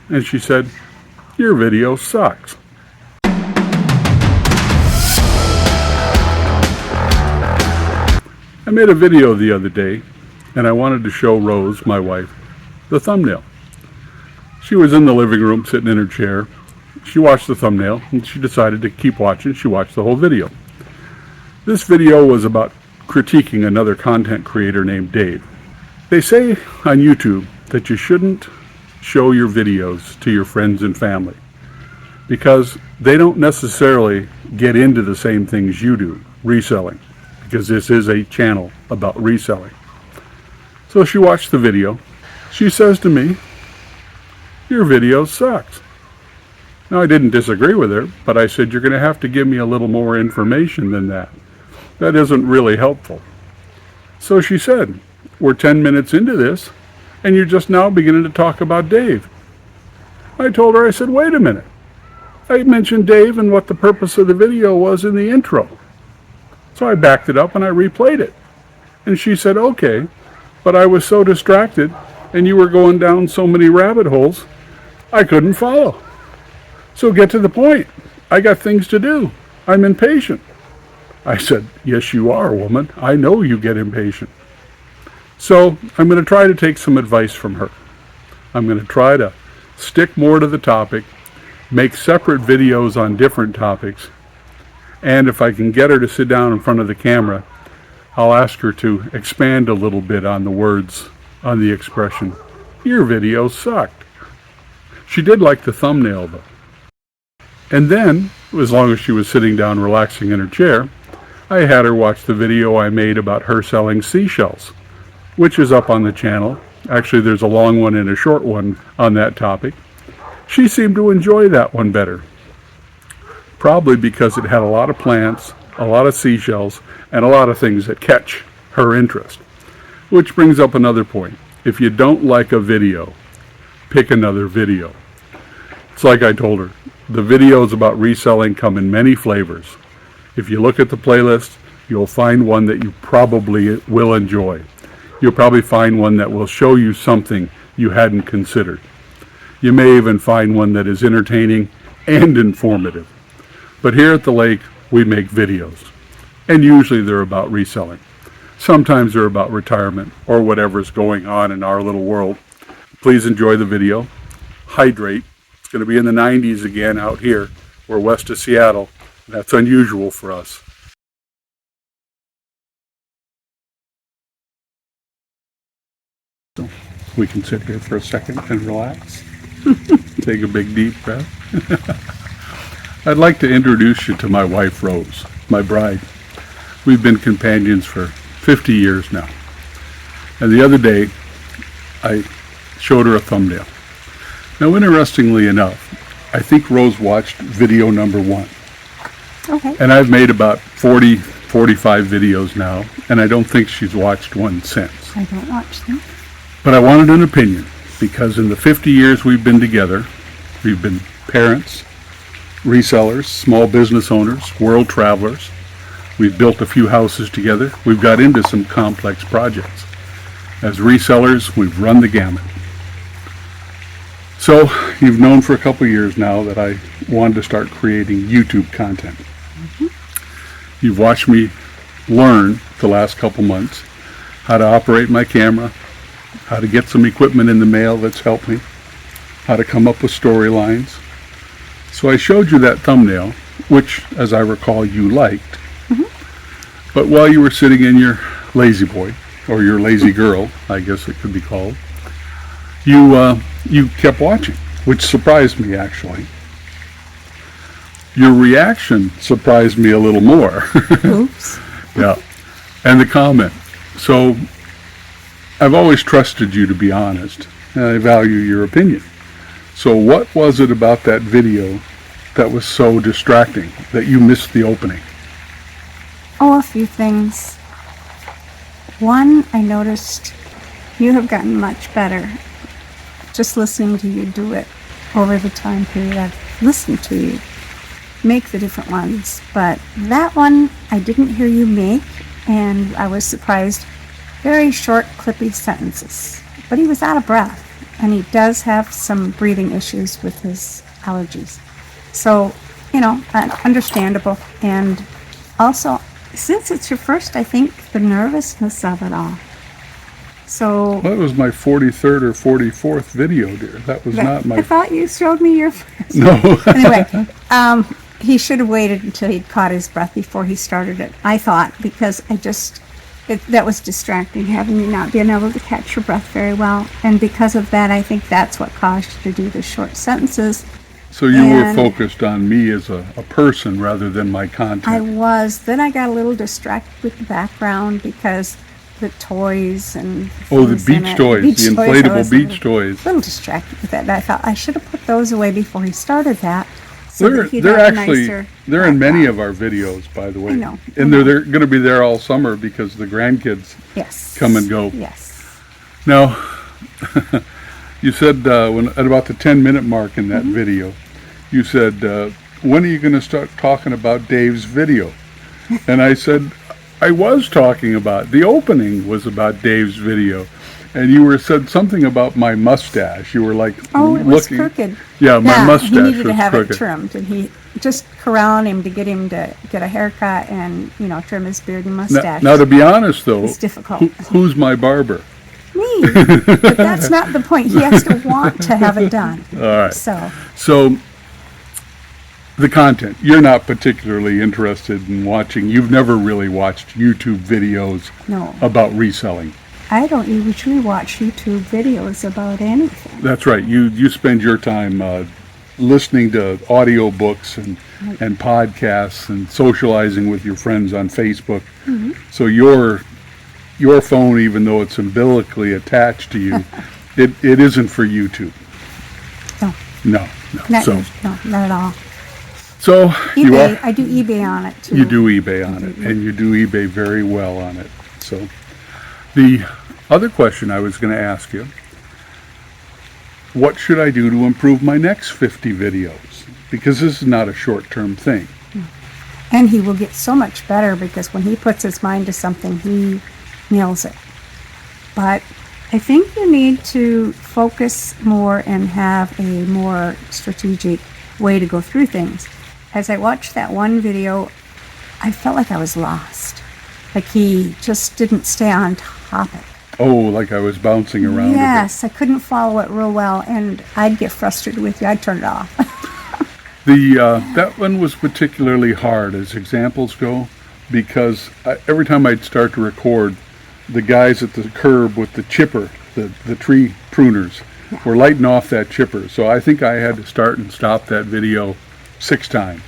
and she said, "Your video sucks." I made a video the other day, and I wanted to show Rose, my wife, the thumbnail. She was in the living room sitting in her chair. She watched the thumbnail, and she decided to keep watching. She watched the whole video. This video was about critiquing another content creator named Dave. They say on YouTube that you shouldn't show your videos to your friends and family because they don't necessarily get into the same things you do, reselling, because this is a channel about reselling. So she watched the video. She says to me, "Your video sucks." Now, I didn't disagree with her, but I said, "You're going to have to give me a little more information than that. That isn't really helpful." So she said, "We're 10 minutes into this, and you're just now beginning to talk about Dave." I told her, I said, "Wait a minute. I mentioned Dave and what the purpose of the video was in the intro." So I backed it up and I replayed it. And she said, "Okay, but I was so distracted and you were going down so many rabbit holes, I couldn't follow. So get to the point. I got things to do. I'm impatient." I said, "Yes, you are, woman. I know you get impatient." So I'm going to try to take some advice from her. I'm going to try to stick more to the topic, make separate videos on different topics, and if I can get her to sit down in front of the camera, I'll ask her to expand a little bit on the words, on the expression, "Your video sucked." She did like the thumbnail, though. And then, as long as she was sitting down relaxing in her chair, I had her watch the video I made about her selling seashells, which is up on the channel. Actually, there's a long one and a short one on that topic. She seemed to enjoy that one better, probably because it had a lot of plants, a lot of seashells, and a lot of things that catch her interest. Which brings up another point. If you don't like a video, pick another video. It's like I told her, the videos about reselling come in many flavors. If you look at the playlist, you'll find one that you probably will enjoy. You'll probably find one that will show you something you hadn't considered. You may even find one that is entertaining and informative. But here at the lake, we make videos. And usually they're about reselling. Sometimes they're about retirement or whatever's going on in our little world. Please enjoy the video. Hydrate. It's going to be in the 90s again out here. We're west of Seattle. That's unusual for us. So we can sit here for a second and relax. Take a big deep breath. I'd like to introduce you to my wife, Rose, my bride. We've been companions for 50 years now. And the other day, I showed her a thumbnail. Now, interestingly enough, I think Rose watched video number 1. Okay. And I've made about 40, 45 videos now, and I don't think she's watched one since. I don't watch them. But I wanted an opinion, because in the 50 years we've been together, we've been parents, resellers, small business owners, world travelers. We've built a few houses together. We've got into some complex projects. As resellers, we've run the gamut. So you've known for a couple years now that I wanted to start creating YouTube content. Mm-hmm. You've watched me learn the last couple months how to operate my camera, how to get some equipment in the mail that's helped me, how to come up with storylines. So I showed you that thumbnail, which, as I recall, you liked. Mm-hmm. But while you were sitting in your lazy boy, or your lazy girl, I guess it could be called, you kept watching, which surprised me, actually. Your reaction surprised me a little more. Oops. Yeah, and the comment. So I've always trusted you to be honest, and I value your opinion. So what was it about that video that was so distracting that you missed the opening? Oh, a few things. One, I noticed you have gotten much better just listening to you do it over the time period I've listened to you make the different ones. But that one I didn't hear you make, and I was surprised. Very short, clippy sentences. But he was out of breath. and he does have some breathing issues with his allergies. So, understandable. And also, since it's your first, I think the nervousness of it all. So Well, that was my 43rd or 44th video, dear. That was not I my... thought you showed me your first. No. Anyway, he should have waited until he'd caught his breath before he started it, I thought, because that was distracting, having you not being able to catch your breath very well. And because of that, I think that's what caused you to do the short sentences. So you were focused on me as a person rather than my content. I was. Then I got a little distracted with the background because the toys and the things in beach it. toys, the inflatable beach A toys. little distracted with that. And I thought I should have put those away before he started that. So They're that he'd they're have a actually nicer they're in many background. of our videos, by the way. I know. And they're going to be there all summer because the grandkids Yes. come and go. Yes. Now, you said at about the 10-minute mark in that video, you said, when are you going to start talking about Dave's video? And I said, I was talking about, the opening was about Dave's video. And you said something about my mustache. You were like Oh, it was looking. crooked. Yeah, my mustache he needed was to have crooked. it trimmed, and he just corralled him to get a haircut and trim his beard and mustache. Now, to be honest, though, It's difficult. who's my barber? Me, but that's not the point. He has to want to have it done. All right. So The content, you're not particularly interested in watching. You've never really watched YouTube videos No. about reselling. I don't usually watch YouTube videos about anything. That's right. You spend your time listening to audio books and podcasts and socializing with your friends on Facebook. Mm-hmm. So your phone, even though it's umbilically attached to you, it isn't for YouTube. No, No. not at all. So you eBay, are. I do eBay on it too. You do eBay on it, and you do eBay very well on it. So the other question I was going to ask you, what should I do to improve my next 50 videos? Because this is not a short-term thing. And he will get so much better because when he puts his mind to something, he nails it. But I think you need to focus more and have a more strategic way to go through things. As I watched that one video, I felt like I was lost. Like he just didn't stay on topic. Oh, like I was bouncing around Yes, I couldn't follow it real well, and I'd get frustrated with you. I'd turn it off. a bit. That one was particularly hard as examples go, because every time I'd start to record, the guys at the curb with the chipper, the tree pruners, were lighting off that chipper. So I think I had to start and stop that video 6 times.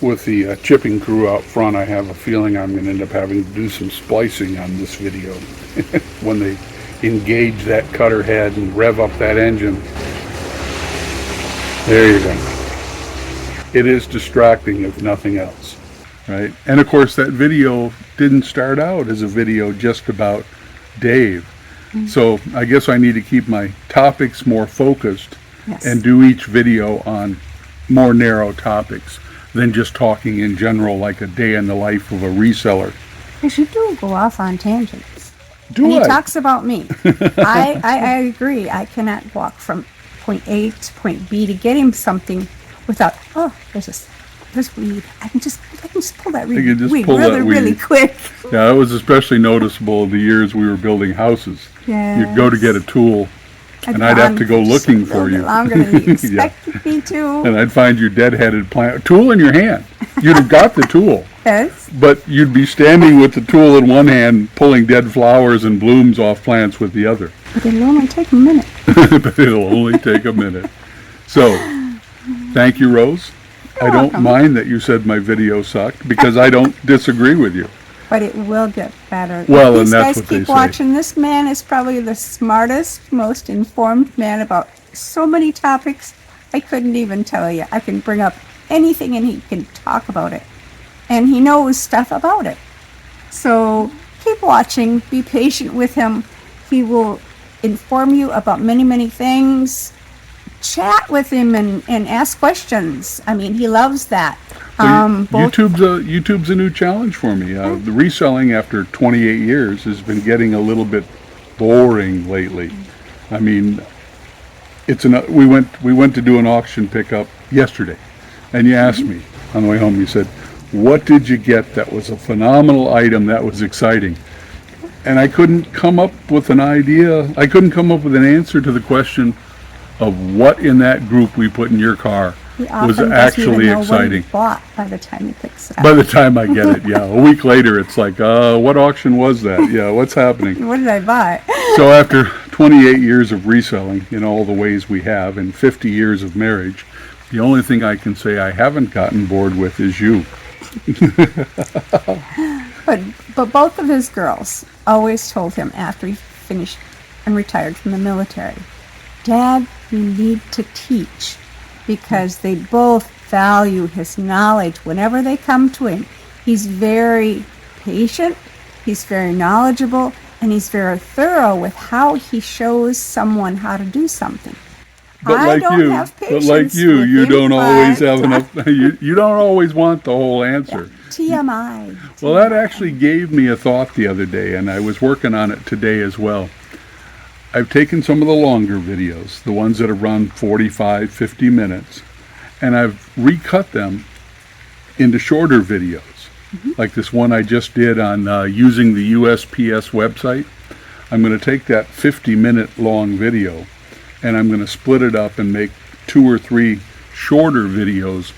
With the chipping crew out front, I have a feeling I'm going to end up having to do some splicing on this video when they engage that cutter head and rev up that engine. There you go. It is distracting if nothing else, right? And of course that video didn't start out as a video just about Dave. So I guess I need to keep my topics more focused and do each video on more narrow topics than just talking in general like a day in the life of a reseller. Because you do go off on tangents. Do and I? he talks about me. I agree. I cannot walk from point A to point B to get him something without, there's weed. I can just pull that You can just weed pull that really weed. quick. Yeah, that was especially noticeable in the years we were building houses. You'd go to get a tool, and I'd have to go looking for you. Longer than you expected me to. And I'd find you dead-headed plant, tool in your hand. You'd have got the tool, Yes. but you'd be standing with the tool in one hand, pulling dead flowers and blooms off plants with the other. But it'll only take a minute. But it'll only take a minute. So, thank you, Rose. I don't welcome. mind that you said my video sucked, because I don't disagree with you. But it will get better. Well, If and these that's guys what they keep say. watching. This man is probably the smartest, most informed man about so many topics. I couldn't even tell you. I can bring up anything and he can talk about it. And he knows stuff about it. So keep watching. Be patient with him. He will inform you about many, many things. Chat with him and ask questions. I mean, he loves that. Both YouTube's a new challenge for me. The reselling after 28 years has been getting a little bit boring lately. I mean, we went to do an auction pickup yesterday, and you asked me on the way home, you said, what did you get that was a phenomenal item that was exciting? And I couldn't come up with an idea. I couldn't come up with an answer to the question of what in that group we put in your car was actually exciting. Bought by the time he picks it up. By the time I get it, yeah. A week later, it's like, what auction was that? Yeah, what's happening? What did I buy? So after 28 years of reselling in all the ways we have and 50 years of marriage, the only thing I can say I haven't gotten bored with is you. But both of his girls always told him after he finished and retired from the military, Dad, you need to teach, because they both value his knowledge whenever they come to him. He's very patient, he's very knowledgeable, and he's very thorough with how he shows someone how to do something. But I like don't you, have but patience like you, with you him, don't always but- have enough. You don't always want the whole answer. TMI. Well, that actually gave me a thought the other day, and I was working on it today as well. I've taken some of the longer videos, the ones that have run 45, 50 minutes, and I've recut them into shorter videos. Like this one I just did on using the USPS website. I'm going to take that 50-minute long video, and I'm going to split it up and make 2 or 3 shorter videos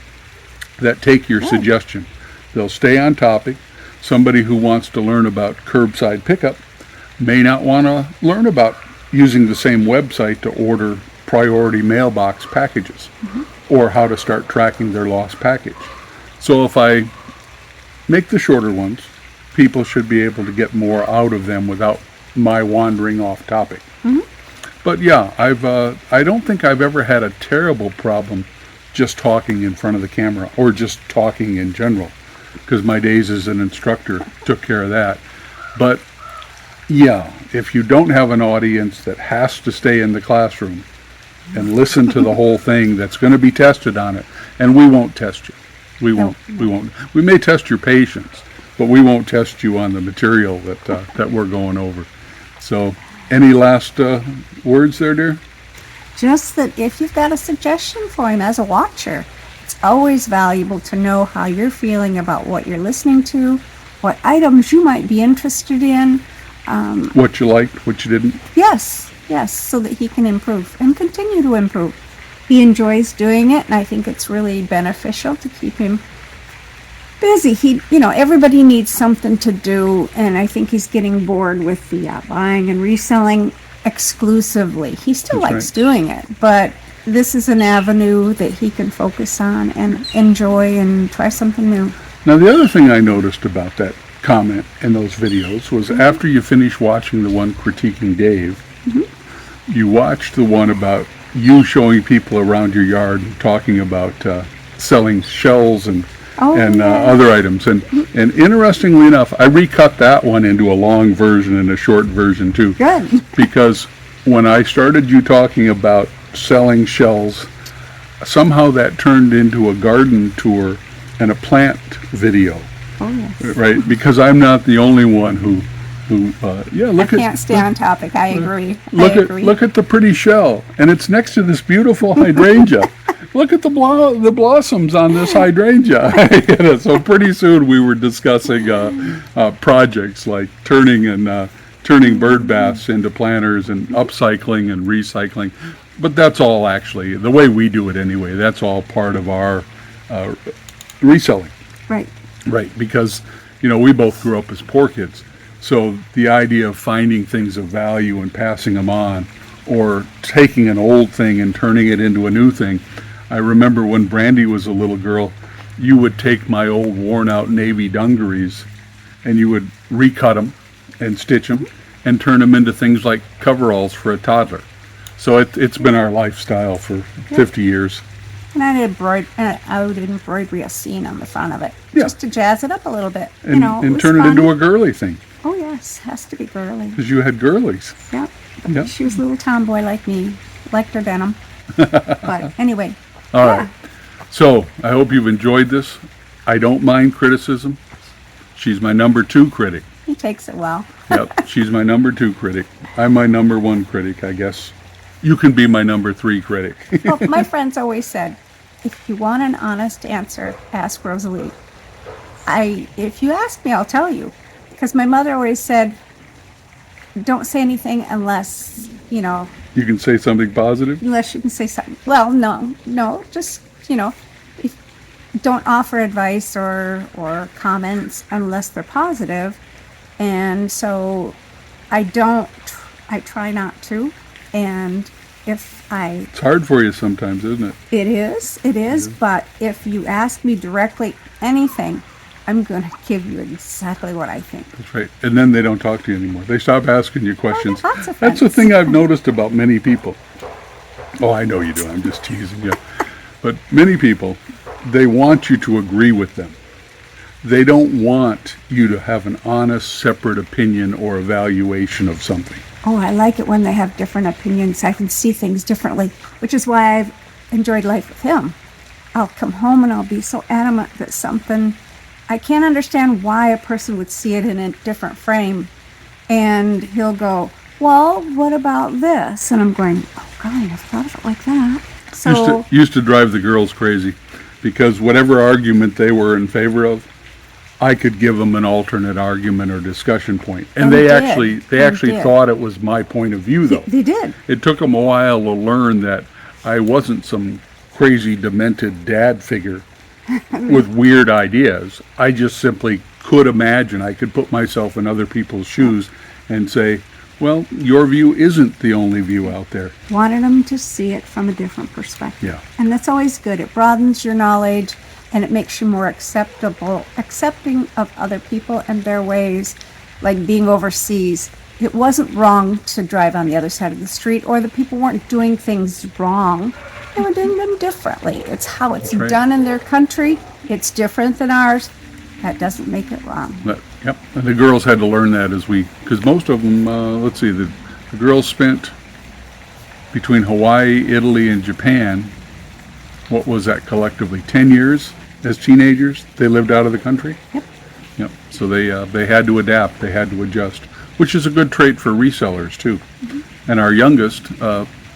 that take your suggestion. They'll stay on topic. Somebody who wants to learn about curbside pickup may not want to learn about using the same website to order priority mailbox packages or how to start tracking their lost package. So if I make the shorter ones, people should be able to get more out of them without my wandering off topic. But yeah, I don't think I've ever had a terrible problem just talking in front of the camera or just talking in general, because my days as an instructor took care of that. But yeah, if you don't have an audience that has to stay in the classroom and listen to the whole thing that's going to be tested on it, and we won't test you. We won't. We may test your patience, but we won't test you on the material that we're going over. So, any last words there, dear? Just that if you've got a suggestion for him as a watcher, it's always valuable to know how you're feeling about what you're listening to, what items you might be interested in. What you liked, what you didn't. Yes, so that he can improve and continue to improve. He enjoys doing it, and I think it's really beneficial to keep him busy. Everybody needs something to do, and I think he's getting bored with the buying and reselling exclusively. He still That's likes doing it, but this is an avenue that he can focus on and enjoy and try something new. Now, the other thing I noticed about that comment in those videos was after you finish watching the one critiquing Dave, you watched the one about you showing people around your yard and talking about selling shells and other items. And interestingly enough, I recut that one into a long version and a short version too. Good. Because when I started you talking about selling shells, somehow that turned into a garden tour and a plant video. Oh, yes. Right? Because I'm not the only one who look I can't stay on topic. I agree. Look at the pretty shell, and it's next to this beautiful hydrangea. Look at the blossoms on this hydrangea. So pretty soon we were discussing projects like turning bird baths into planters and upcycling and recycling. But that's all actually the way we do it anyway. That's all part of our reselling. Right. Right, because we both grew up as poor kids. So the idea of finding things of value and passing them on, or taking an old thing and turning it into a new thing. I remember when Brandy was a little girl, you would take my old worn out Navy dungarees and you would recut them and stitch them and turn them into things like coveralls for a toddler. So it's been our lifestyle for 50 years. And I would embroidery a scene on the front of it, Yeah. just to jazz it up a little bit. And, and turn it into a girly thing. Oh yes, has to be girly. Because you had girlies. Yeah. Yeah. She was a little tomboy like me, liked her denim. But anyway. All right. So I hope you've enjoyed this. I don't mind criticism. She's my number 2 critic. He takes it well. Yep, she's my number 2 critic. I'm my number 1 critic, I guess. You can be my number 3 critic. Well, my friends always said, if you want an honest answer, ask Rosalie. If you ask me, I'll tell you. Because my mother always said, don't say anything unless, You can say something positive. unless you can say something. Well, no, just, if, don't offer advice or comments unless they're positive. And so I try not to. And if It's hard for you sometimes, isn't it? it is, but if you ask me directly anything, I'm going to give you exactly what I think. That's right. And then they don't talk to you anymore. They stop asking you questions. Oh, lots of That's the friends. thing I've noticed about many people. Oh, I know you do. I'm just teasing you. But many people, they want you to agree with them. They don't want you to have an honest, separate opinion or evaluation of something. Oh, I like it when they have different opinions. I can see things differently, which is why I've enjoyed life with him. I'll come home and I'll be so adamant that something, I can't understand why a person would see it in a different frame. And he'll go, well, what about this? And I'm going, oh, God, I never thought of it like that. So, Used to drive the girls crazy because whatever argument they were in favor of, I could give them an alternate argument or discussion point. And they actually did. thought it was my point of view, though. They did. It took them a while to learn that I wasn't some crazy, demented dad figure with weird ideas. I just simply could imagine. I could put myself in other people's shoes and say, well, your view isn't the only view out there. Wanted them to see it from a different perspective. Yeah. And that's always good. It broadens your knowledge and it makes you more accepting of other people and their ways, like being overseas. It wasn't wrong to drive on the other side of the street, or the people weren't doing things wrong. They were doing them differently. It's how it's right. done in their country. It's different than ours. That doesn't make it wrong. Yep. And the girls had to learn that because most of them, let's see, the girls spent between Hawaii, Italy, and Japan, what was that collectively, 10 years as teenagers? They lived out of the country? Yep. Yep. So they had to adapt, they had to adjust, which is a good trait for resellers too. Mm-hmm. And our youngest,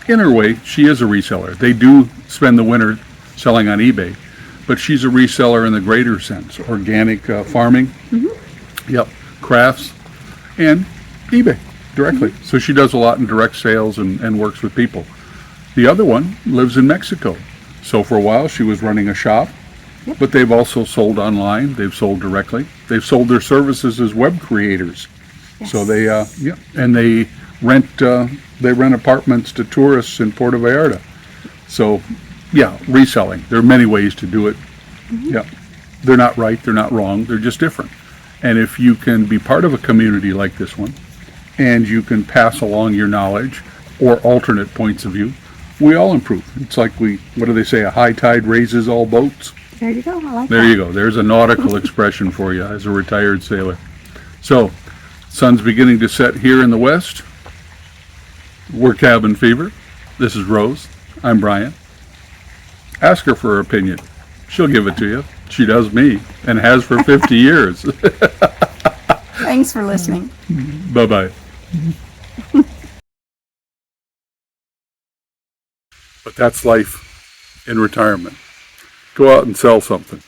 in her way, she is a reseller. They do spend the winter selling on eBay, but she's a reseller in the greater sense, organic farming, mm-hmm. Yep, crafts, and eBay directly. Mm-hmm. So she does a lot in direct sales and works with people. The other one lives in Mexico. So for a while she was running a shop, yep. But they've also sold online, they've sold directly, they've sold their services as web creators. Yes. So they, and they rent apartments to tourists in Puerto Vallarta. So, yeah, reselling. There are many ways to do it. Mm-hmm. Yeah, they're not right, they're not wrong, they're just different. And if you can be part of a community like this one, and you can pass along your knowledge or alternate points of view, we all improve. It's like what do they say, a high tide raises all boats? There you go, I like there that. You go, there's a nautical expression for you as a retired sailor. So, sun's beginning to set here in the west. We're Cabin Fever. This is Rose. I'm Brian. Ask her for her opinion. She'll give it to you. She does me, and has for 50 years. Thanks for listening. Bye-bye. But that's life in retirement. Go out and sell something.